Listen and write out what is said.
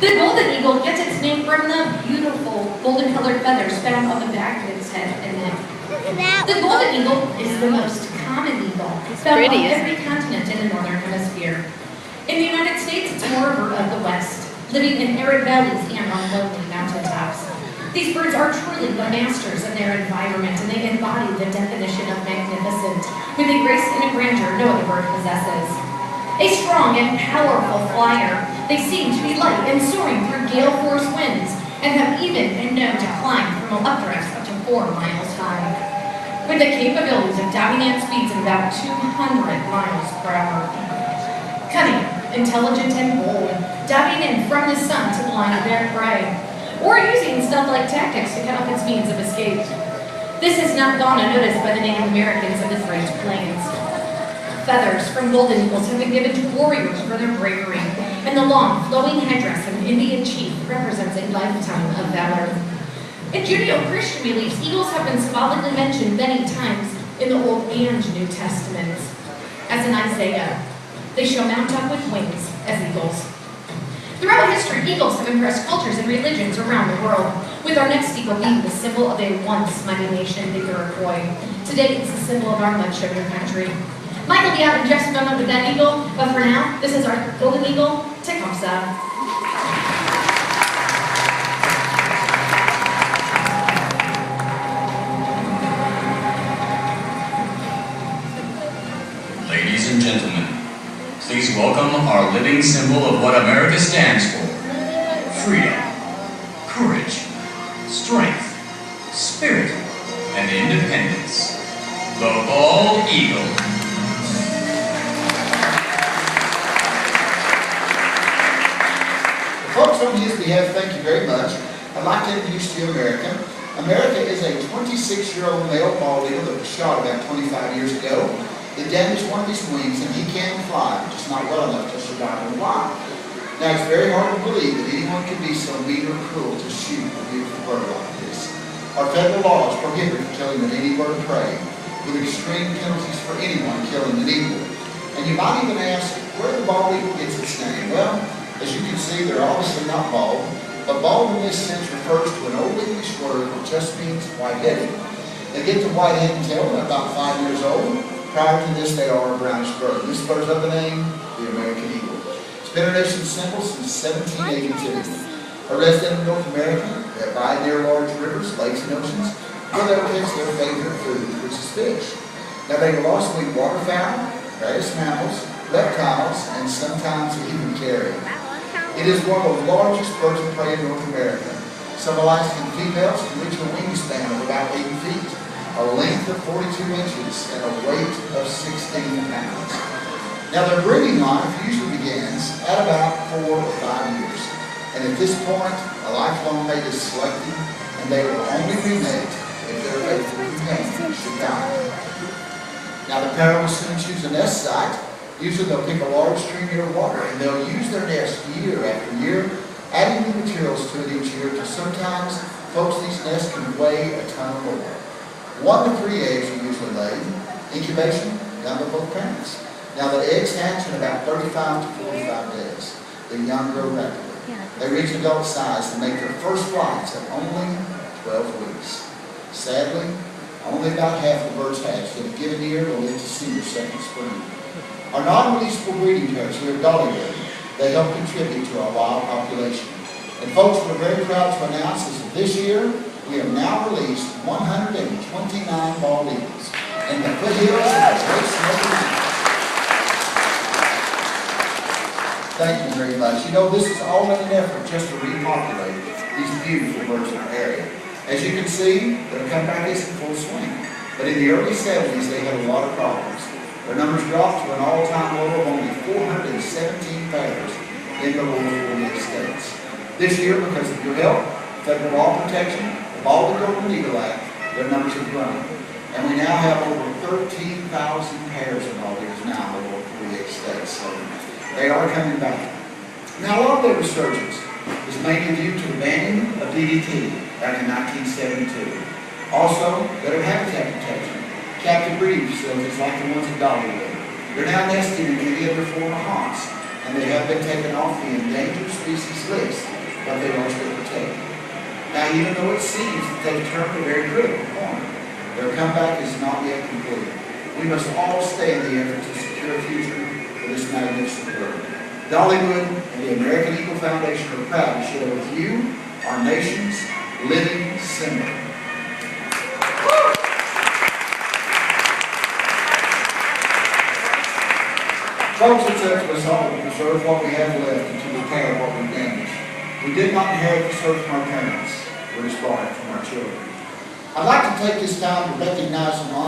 The golden eagle gets its name from the beautiful golden-colored feathers found on the back of its head and neck. The golden eagle is the most common eagle found on every continent in the northern hemisphere. In the United States, it's more a bird of the west, living in arid valleys and on lonely mountaintops. These birds are truly the masters of their environment, and they embody the definition of magnificent, with a grace and a grandeur no other bird possesses. A strong and powerful flyer, they seem to be light and soaring through gale-force winds, and have even been known to climb from updrafts up to 4 miles high, with the capabilities of diving at speeds of about 200 miles per hour. Cunning, intelligent, and bold, diving in from the sun to the line of their prey, or using stealth-like tactics to cut off its means of escape. This has not gone unnoticed by the Native Americans of the Great Plains. Feathers from golden eagles have been given to warriors for their bravery, and the long, flowing headdress of an Indian chief represents a lifetime of valor. In Judeo-Christian beliefs, eagles have been symbolically mentioned many times in the Old and New Testaments. As in Isaiah, they shall mount up with wings as eagles. Throughout history, eagles have impressed cultures and religions around the world, with our next eagle being the symbol of a once mighty nation, the Iroquois. Today, it's the symbol of our much younger country. Mike will be out in just a moment with that eagle, but for now, this is our golden eagle, Tecumseh. Ladies and gentlemen, please welcome our living symbol of what America stands for. Freedom, courage, strength, spirit, and independence. The bald eagle. Folks, on his behalf, thank you very much. I'd like to introduce to you America. America is a 26-year-old male bald eagle that was shot about 25 years ago. It damaged one of his wings, and he can fly, just not well enough to survive in the wild. Now, it's very hard to believe that anyone could be so mean or cruel to shoot a beautiful bird like this. Our federal laws prohibit killing an any bird of prey, with extreme penalties for anyone killing an eagle. And you might even ask where the bald eagle gets its name. Well, as you can see, they're obviously not bald, but bald in this sense refers to an old English word that just means white-headed. They get the white-headed tail at about 5 years old. Prior to this, they are a brownish bird. This bird of the name, the American eagle. It's been our nation's symbol since 1782. A resident of North America, they abide near large rivers, lakes, and oceans, where they'll catch their favorite food, which is fish. Now, they will also eat waterfowl, various mammals, reptiles, and sometimes even carrion. It is one of the largest birds of prey in North America. Some Alaskan females can reach a wingspan of about 80 feet, a length of 42 inches, and a weight of 16 pounds. Now, their breeding life usually begins at about 4 or 5 years. And at this point, a lifelong mate is selected, and they will only remate if their faithful companion should die. Now, the pair will soon choose a nest site. Usually they'll pick a large stream near water, and they'll use their nest year after year, adding new materials to it each year, till sometimes, folks, these nests can weigh a ton or more. 1 to 3 eggs are usually laid. Incubation done by both parents. Now, the eggs hatch in about 35 to 45 days. The young grow rapidly. They reach adult size and make their first flights at only 12 weeks. Sadly, only about half the birds hatched in a given year will live to see their second spring. Our non-releasable breeding pairs here at Dollywood, they help contribute to our wild population. And folks, we're very proud to announce as of this year, we have now released 129 bald eagles in the foothills of the Great Smoky Mountains. Thank you very much. You know, this is all in an effort just to repopulate these beautiful birds in our area. As you can see, their comeback is in full swing. But in the early 70s, they had a lot of problems. Their numbers dropped to an all-time low of only 417 pairs in the lower 48 states. This year, because of your help, federal law protection, the Bald and Golden Eagle Act, their numbers have grown. And we now have over 13,000 pairs of bald eagles now in the lower 48 states. So they are coming back. Now, a lot of their resurgence is mainly due to the banning of DDT back in 1972. Also, better habitat protection. Captive breeding facilities like the ones at Dollywood. They're now nesting in many other former haunts, and they have been taken off the endangered species list but they are still protected. Now, even though it seems that they've turned a very critical corner, their comeback is not yet complete. We must all stay in the effort to secure a future for this magnificent bird. Dollywood and the American Eagle Foundation are proud to share with you our nation's living symbol. Folks, it's up to us all to preserve what we have left and to repair what we've damaged. We did not inherit this earth from our parents. We was borrowed from our children. I'd like to take this time to recognize and honor